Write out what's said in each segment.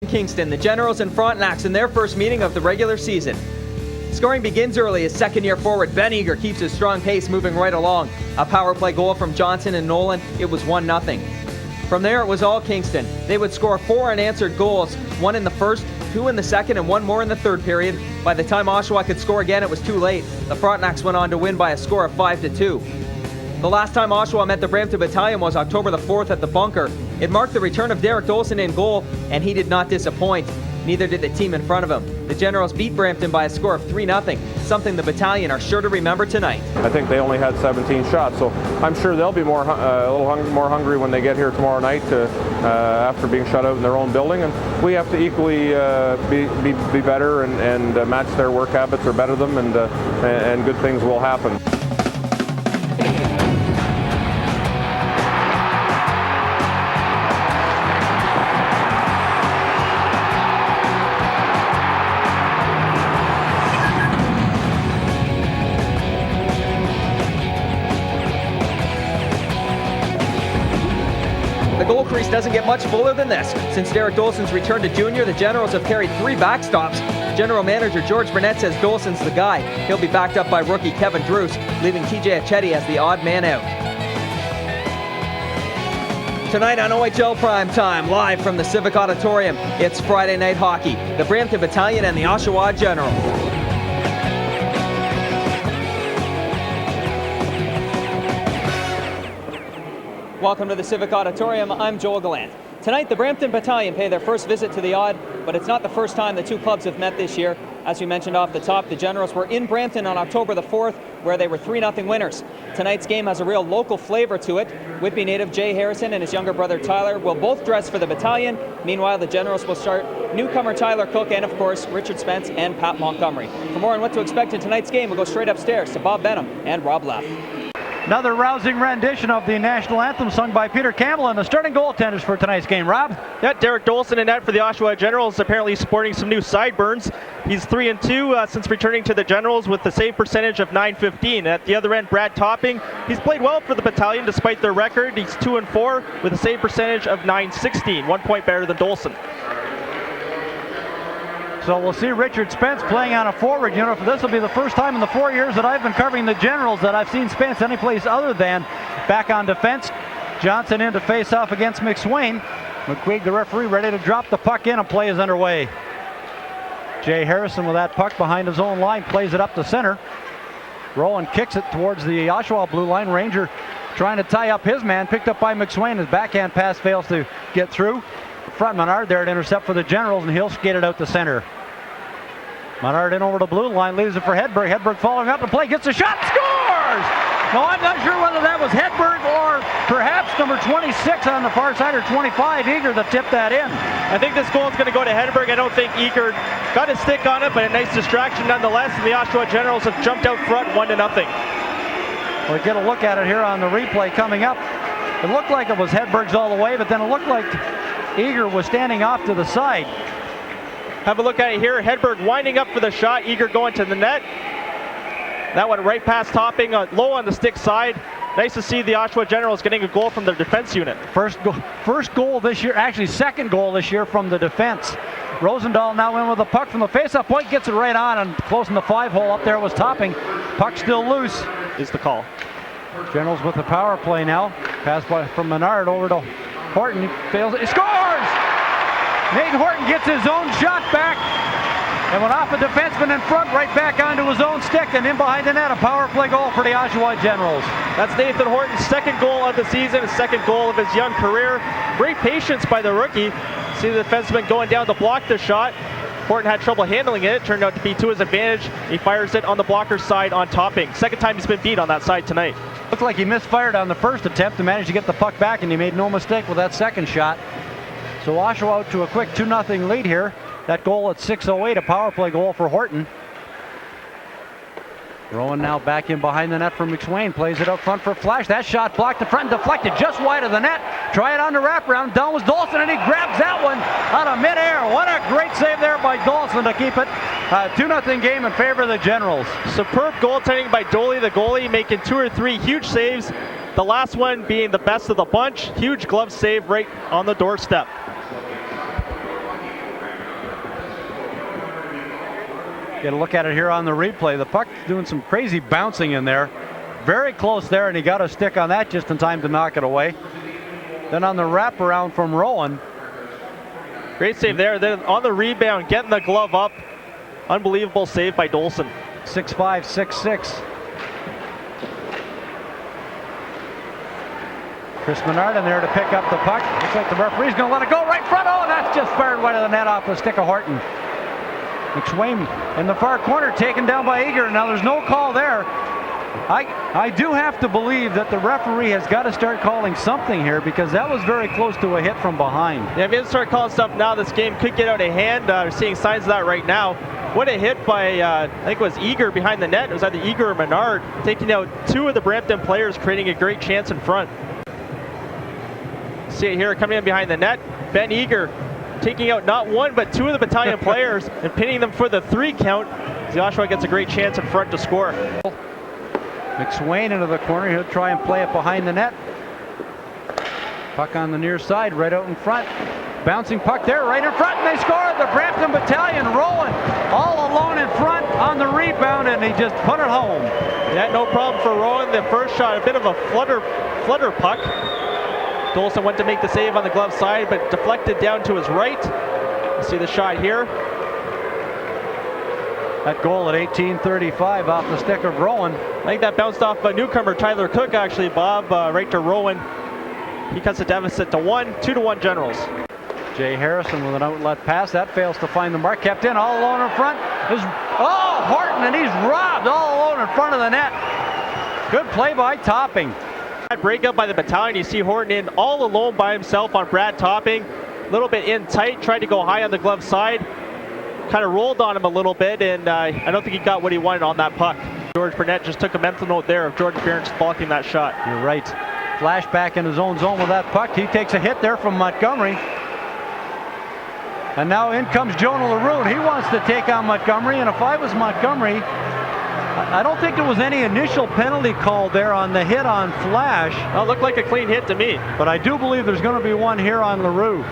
Kingston, the Generals and Frontenacs in their first meeting of the regular season. Scoring begins early as second-year forward Ben Eager keeps his strong pace moving right along. A power play goal from Johnson and Nolan. It was 1-0. From there, it was all Kingston. They would score 4 unanswered goals, 1 in the first, 2 in the second, and 1 more in the third period. By the time Oshawa could score again, it was too late. The Frontenacs went on to win by a score of 5-2. The last time Oshawa met the Brampton Battalion was October the 4th at the Bunker. It marked the return of Derek Dolson in goal, and he did not disappoint. Neither did the team in front of him. The Generals beat Brampton by a score of 3-0, something the Battalion are sure to remember tonight. I think they only had 17 shots, so I'm sure they'll be a little more hungry when they get here tomorrow night after being shut out in their own building. And we have to equally be better and match their work habits or better them, and good things will happen. The goal crease doesn't get much fuller than this. Since Derek Dolson's return to junior, the Generals have carried 3 backstops. General Manager George Burnett says Dolson's the guy. He'll be backed up by rookie Kevin Druce, leaving TJ Achetti as the odd man out. Tonight on OHL Prime Time, live from the Civic Auditorium, it's Friday Night Hockey. The Brampton Battalion and the Oshawa Generals. Welcome to the Civic Auditorium. I'm Joel Gallant. Tonight, the Brampton Battalion pay their first visit to the Odd, but it's not the first time the two clubs have met this year. As we mentioned off the top, the Generals were in Brampton on October the 4th, where they were 3-0 winners. Tonight's game has a real local flavor to it. Whitby native Jay Harrison and his younger brother Tyler will both dress for the Battalion. Meanwhile, the Generals will start newcomer Tyler Cook and, of course, Richard Spence and Pat Montgomery. For more on what to expect in tonight's game, we'll go straight upstairs to Bob Benham and Rob Leff. Another rousing rendition of the national anthem sung by Peter Campbell and the starting goaltenders for tonight's game. Rob? Yeah, Derek Dolson in net for the Oshawa Generals, apparently sporting some new sideburns. He's 3-2 since returning to the Generals with the save percentage of .915. At the other end, Brad Topping. He's played well for the Battalion despite their record. He's 2-4 with a save percentage of .916, 1 point better than Dolson. So we'll see Richard Spence playing on a forward unit. This will be the first time in the 4 years that I've been covering the Generals that I've seen Spence anyplace other than back on defense. Johnson in to face off against McSwain. McQuaig, the referee, ready to drop the puck in, and play is underway. Jay Harrison with that puck behind his own line, plays it up the center. Rowan kicks it towards the Oshawa blue line. Ranger trying to tie up his man, picked up by McSwain. His backhand pass fails to get through. Front Menard there to intercept for the Generals, and he'll skate it out to center. Menard in over the blue line, leaves it for Hedberg. Hedberg following up the play, gets a shot, scores! No, I'm not sure whether that was Hedberg or perhaps number 26 on the far side, or 25, Eager, to tip that in. I think this goal is going to go to Hedberg. I don't think Eager got a stick on it, but a nice distraction nonetheless, and the Oshawa Generals have jumped out front 1-0. We'll get a look at it here on the replay coming up. It looked like it was Hedberg's all the way, but then it looked like Eager was standing off to the side. Have a look at it here. Hedberg winding up for the shot. Eager going to the net. That went right past Topping, low on the stick side. Nice to see the Oshawa Generals getting a goal from their defense unit. First goal this year, actually second goal this year from the defense. Rosendahl now in with the puck from the faceoff point, gets it right on, and closing the 5-hole up there was Topping. Puck still loose. Is the call. Generals with the power play now. Pass from Menard over to Horton. Fails. He scores! Nate Horton gets his own shot back and went off a defenseman in front, right back onto his own stick, and in behind the net. A power play goal for the Oshawa Generals. That's Nathan Horton's second goal of the season, his second goal of his young career. Great patience by the rookie. See the defenseman going down to block the shot. Horton had trouble handling it. It turned out to be to his advantage. He fires it on the blocker's side on Topping. Second time he's been beat on that side tonight. Looked like he misfired on the first attempt and managed to get the puck back, and he made no mistake with that second shot. So Oshawa out to a quick 2-0 lead here. That goal at 6:08, a power play goal for Horton. Rowan now back in behind the net for McSwain. Plays it up front for Flash. That shot blocked in front and deflected just wide of the net. Try it on the wraparound. Down was Dolson, and he grabs that one out of midair. What a great save there by Dolson to keep it a 2-0 game in favor of the Generals. Superb goaltending by Doley, the goalie, making 2 or 3 huge saves. The last one being the best of the bunch. Huge glove save right on the doorstep. Get a look at it here on the replay. The puck doing some crazy bouncing in there. Very close there, and he got a stick on that just in time to knock it away. Then on the wraparound from Rowan. Great save there. Then on the rebound, getting the glove up. Unbelievable save by Dolson. 6'5", 6'6". Chris Menard in there to pick up the puck. Looks like the referee's going to let it go right front. Oh, and that's just fired wide of the net off the stick of Horton. McSwain in the far corner, taken down by Eager. Now there's no call there. I do have to believe that the referee has got to start calling something here, because that was very close to a hit from behind. Yeah, if he doesn't start calling stuff now, this game could get out of hand. We're seeing signs of that right now. What a hit by, I think it was Eager behind the net. It was either Eager or Menard, taking out two of the Brampton players, creating a great chance in front. See it here coming in behind the net. Ben Eager taking out not one, but two of the battalion players and pinning them for the 3 count. The Oshawa gets a great chance in front to score. McSwain into the corner. He'll try and play it behind the net. Puck on the near side, right out in front. Bouncing puck there, right in front, and they score. The Brampton battalion rolling all alone in front on the rebound, and he just put it home. Yeah, no problem for Rowan. The first shot, a bit of a flutter puck. Dolson went to make the save on the glove side, but deflected down to his right. You see the shot here. That goal at 18:35 off the stick of Rowan. I think that bounced off a newcomer, Tyler Cook, actually, Bob, right to Rowan. He cuts the deficit to 1, 2-1 Generals. Jay Harrison with an outlet pass. That fails to find the mark. Kept in all alone in front. Horton, and he's robbed all alone in front of the net. Good play by Topping. That breakup by the battalion. You see Horton in all alone by himself on Brad Topping. A little bit in tight, tried to go high on the glove side. Kind of rolled on him a little bit, and I don't think he got what he wanted on that puck. George Burnett just took a mental note there of Jordan Barons blocking that shot. You're right. Flash back in his own zone with that puck. He takes a hit there from Montgomery. And now in comes Jonah LaRue. He wants to take on Montgomery, and if I was Montgomery, I don't think there was any initial penalty called there on the hit on Flash. Well, it looked like a clean hit to me. But I do believe there's going to be one here on LaRue.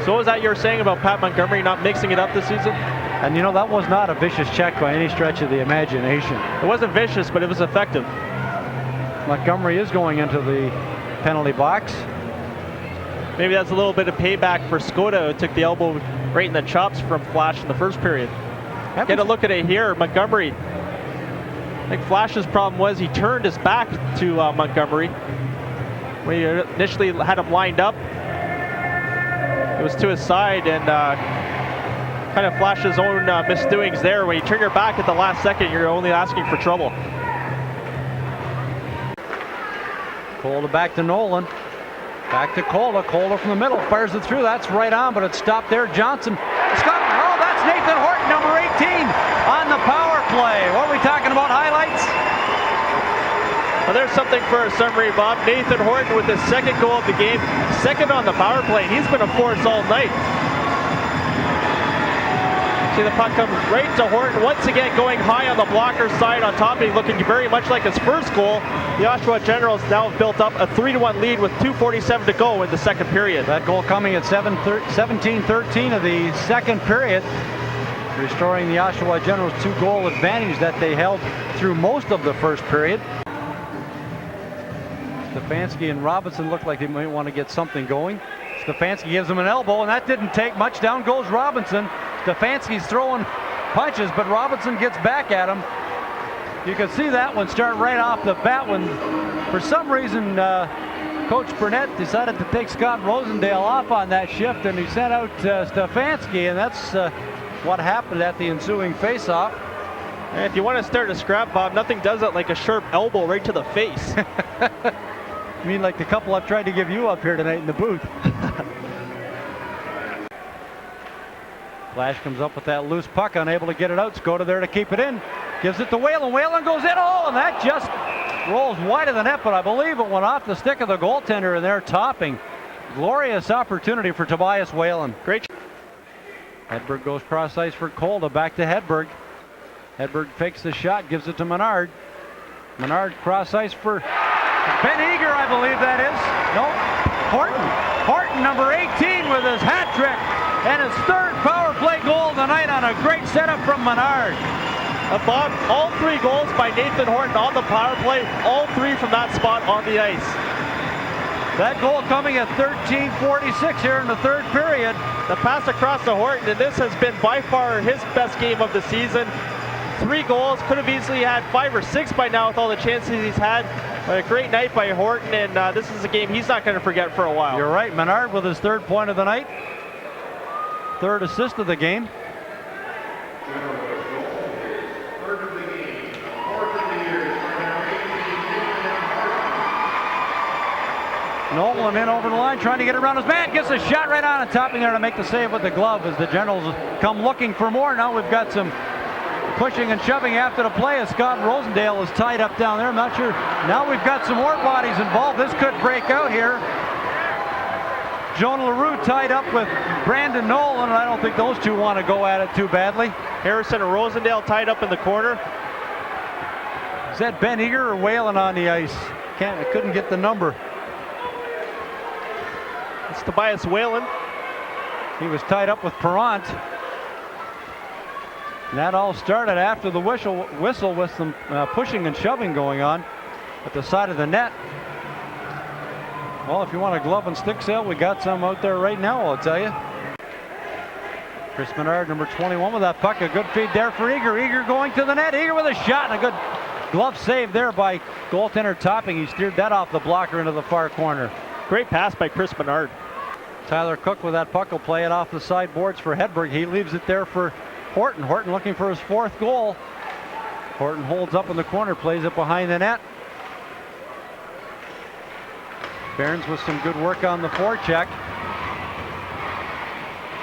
So was that you're saying about Pat Montgomery not mixing it up this season? And you know, that was not a vicious check by any stretch of the imagination. It wasn't vicious, but it was effective. Montgomery is going into the penalty box. Maybe that's a little bit of payback for Skoda, who took the elbow right in the chops from Flash in the first period. Get a look at it here. Montgomery. I think Flash's problem was he turned his back to Montgomery. When he initially had him lined up, it was to his side, and kind of Flash's own misdoings there. When you turn your back at the last second, you're only asking for trouble. Cola back to Nolan. Back to Cola. Cola from the middle. Fires it through. That's right on, but it's stopped there. Johnson. Oh, that's Nathan Horton, number 18, on the power play. What are we talking about? Highlights? Well, there's something for a summary, Bob. Nathan Horton with his second goal of the game. Second on the power play. He's been a force all night. See the puck come right to Horton. Once again going high on the blocker side on top. He's looking very much like his first goal. The Oshawa Generals now have built up a 3-1 lead with 2:47 to go in the second period. That goal coming at 17:13 of the second period, restoring the Oshawa Generals 2-goal advantage that they held through most of the first period. Stefanski and Robinson look like they might want to get something going. Stefanski gives him an elbow, and that didn't take much. Down goes Robinson. Stefanski's throwing punches, but Robinson gets back at him. You can see that one start right off the bat when, for some reason, Coach Burnett decided to take Scott Rosendale off on that shift, and he sent out Stefanski, and that's what happened at the ensuing face-off. And if you want to start a scrap, Bob, nothing does it like a sharp elbow right to the face. You mean like the couple I've tried to give you up here tonight in the booth? Flash comes up with that loose puck, unable to get it out. Skoda there to keep it in. Gives it to Whalen. Whalen goes in. Oh, and that just rolls wide of the net, but I believe it went off the stick of the goaltender, and they're Topping. Glorious opportunity for Tobias Whalen. Great. Hedberg goes cross ice for Kolda. Back to Hedberg. Hedberg fakes the shot, gives it to Menard. Menard cross ice for Ben Eager, I believe that is. No, Horton, number 18, with his hat trick and his third power play goal tonight on and a great setup from Menard. Bob, all 3 goals by Nathan Horton on the power play, all 3 from that spot on the ice. That goal coming at 13:46 here in the third period. The pass across to Horton, and this has been by far his best game of the season. 3 goals, could have easily had 5 or 6 by now with all the chances he's had. But a great night by Horton, and this is a game he's not going to forget for a while. You're right, Menard with his 3rd point of the night. 3rd assist of the game. Nolan in over the line, trying to get around his man, gets a shot right on and topping there to make the save with the glove as the Generals come looking for more. Now we've got some pushing and shoving after the play as Scott Rosendale is tied up down there. I'm not sure. Now we've got some more bodies involved. This could break out here. Jonah LaRue tied up with Brandon Nolan, and I don't think those two want to go at it too badly. Harrison and Rosendale tied up in the corner. Is that Ben Eager or Whalen on the ice? I couldn't get the number. It's Tobias Whalen. He was tied up with Perrant. And that all started after the whistle with some pushing and shoving going on at the side of the net. Well, if you want a glove and stick sale, we got some out there right now, I'll tell you. Chris Menard, number 21 with that puck. A good feed there for Eager. Eager going to the net. Eager with a shot and a good glove save there by goaltender Topping. He steered that off the blocker into the far corner. Great pass by Chris Menard. Tyler Cook with that puck will play it off the sideboards for Hedberg. He leaves it there for Horton. Horton looking for his 4th goal. Horton holds up in the corner, plays it behind the net. Barnes with some good work on the forecheck.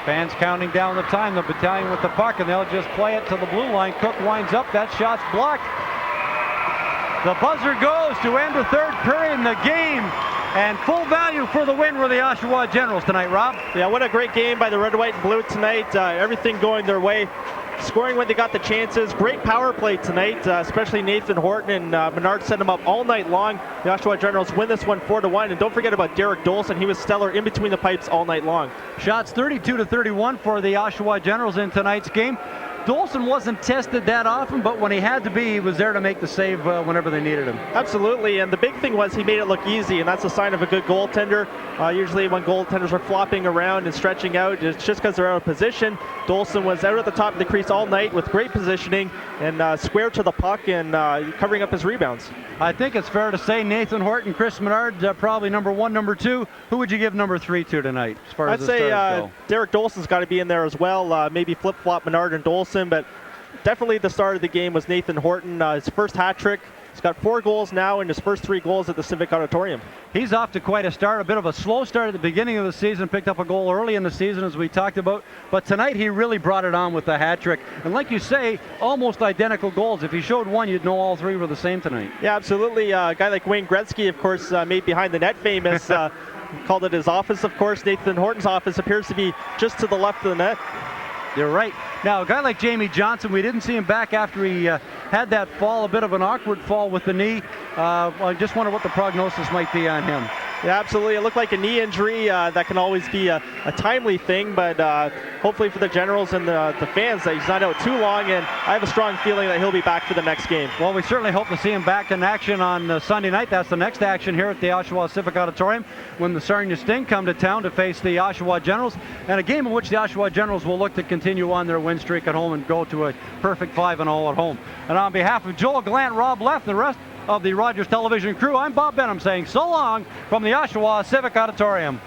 Fans counting down the time. The Battalion with the puck, and they'll just play it to the blue line. Cook winds up. That shot's blocked. The buzzer goes to end the 3rd period in the game. And full value for the win were the Oshawa Generals tonight, Rob. Yeah, what a great game by the Red, White, and Blue tonight. Everything going their way. Scoring when they got the chances. Great power play tonight, especially Nathan Horton and Menard set them up all night long. The Oshawa Generals win this one 4-1. And don't forget about Derek Dolson. He was stellar in between the pipes all night long. Shots 32-31 for the Oshawa Generals in tonight's game. Dolson wasn't tested that often, but when he had to be, he was there to make the save whenever they needed him. Absolutely, and the big thing was he made it look easy, and that's a sign of a good goaltender. Usually when goaltenders are flopping around and stretching out, it's just because they're out of position. Dolson was out at the top of the crease all night with great positioning and square to the puck and covering up his rebounds. I think it's fair to say Nathan Horton, Chris Menard, probably number 1, number 2. Who would you give number 3 to tonight, as far as I'd the say stars go? Derek Dolson's got to be in there as well. Maybe flip-flop Menard and Dolson, but definitely the start of the game was Nathan Horton. His first hat trick. He's got 4 goals now and his first 3 goals at the Civic Auditorium. He's off to quite a start. A bit of a slow start at the beginning of the season. Picked up a goal early in the season, as we talked about. But tonight he really brought it on with the hat trick. And like you say, almost identical goals. If he showed one, you'd know all 3 were the same tonight. Yeah, absolutely. A guy like Wayne Gretzky, of course, made behind the net famous. Called it his office, of course. Nathan Horton's office appears to be just to the left of the net. You're right. Now, a guy like Jamie Johnson, we didn't see him back after he had that fall, a bit of an awkward fall with the knee. I just wonder what the prognosis might be on him. Yeah, absolutely. It looked like a knee injury. That can always be a timely thing, but hopefully for the Generals and the fans that he's not out too long, and I have a strong feeling that he'll be back for the next game. Well, we certainly hope to see him back in action on Sunday night. That's the next action here at the Oshawa Civic Auditorium when the Sarnia Sting come to town to face the Oshawa Generals, and a game in which the Oshawa Generals will look to continue on their win streak at home and go to a perfect 5-0 at home. And on behalf of Joel Gallant, Rob Leff, and the rest of the Rogers Television crew, I'm Bob Benham saying so long from the Oshawa Civic Auditorium.